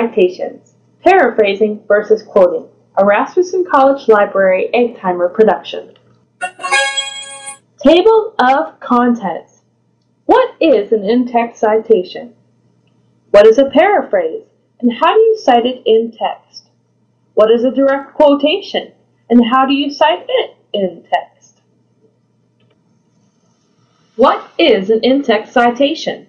Citations, Paraphrasing versus Quoting, a Rasmussen College Library Egg Timer production. Table of Contents. What is an in-text citation? What is a paraphrase, and how do you cite it in text? What is a direct quotation, and how do you cite it in text? What is an in-text citation?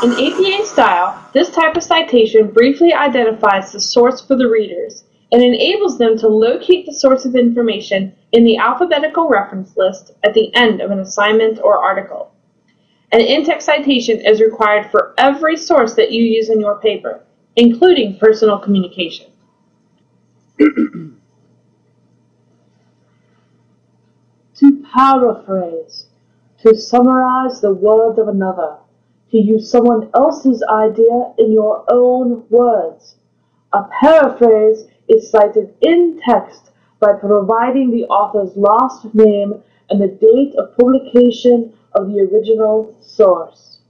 In APA style, this type of citation briefly identifies the source for the readers and enables them to locate the source of information in the alphabetical reference list at the end of an assignment or article. An in-text citation is required for every source that you use in your paper, including personal communication. To paraphrase, to summarize the words of another, to use someone else's idea in your own words. A paraphrase is cited in text by providing the author's last name and the date of publication of the original source.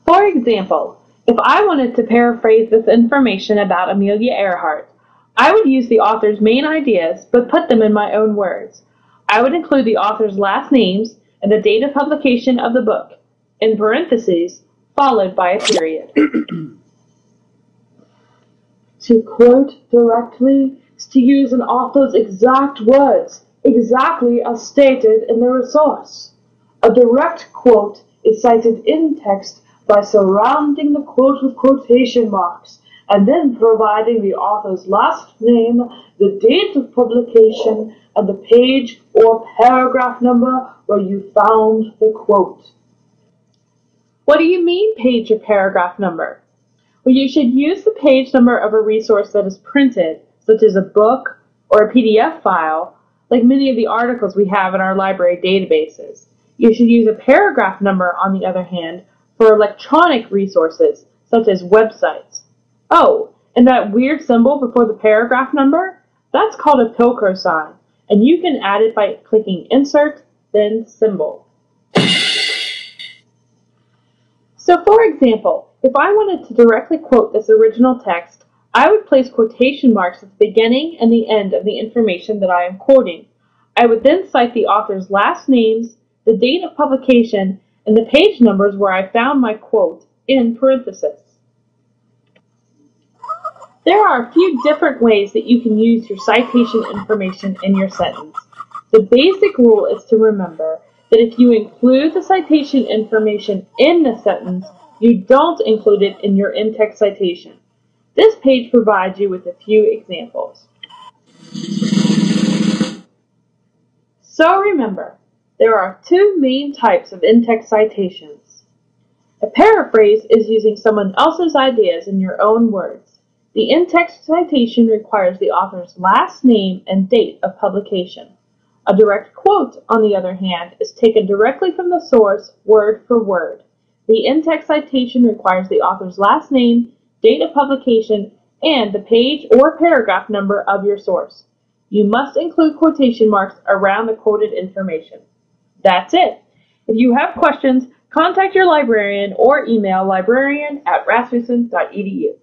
For example, if I wanted to paraphrase this information about Amelia Earhart, I would use the author's main ideas but put them in my own words. I would include the author's last names and the date of publication of the book, in parentheses, followed by a period. To quote directly is to use an author's exact words, exactly as stated in the resource. A direct quote is cited in text by surrounding the quote with quotation marks and then providing the author's last name, the date of publication, and the page or paragraph number where you found the quote. What do you mean page or paragraph number? Well, you should use the page number of a resource that is printed, such as a book or a PDF file, like many of the articles we have in our library databases. You should use a paragraph number, on the other hand, for electronic resources, such as websites. Oh, and that weird symbol before the paragraph number? That's called a Pilker sign, and you can add it by clicking Insert, then Symbol. So for example, if I wanted to directly quote this original text, I would place quotation marks at the beginning and the end of the information that I am quoting. I would then cite the author's last names, the date of publication, and the page numbers where I found my quote in parentheses. There are a few different ways that you can use your citation information in your sentence. The basic rule is to remember that if you include the citation information in the sentence, you don't include it in your in-text citation. This page provides you with a few examples. So remember, there are two main types of in-text citations. A paraphrase is using someone else's ideas in your own words. The in-text citation requires the author's last name and date of publication. A direct quote, on the other hand, is taken directly from the source, word for word. The in-text citation requires the author's last name, date of publication, and the page or paragraph number of your source. You must include quotation marks around the quoted information. That's it. If you have questions, contact your librarian or email librarian@rasmussen.edu.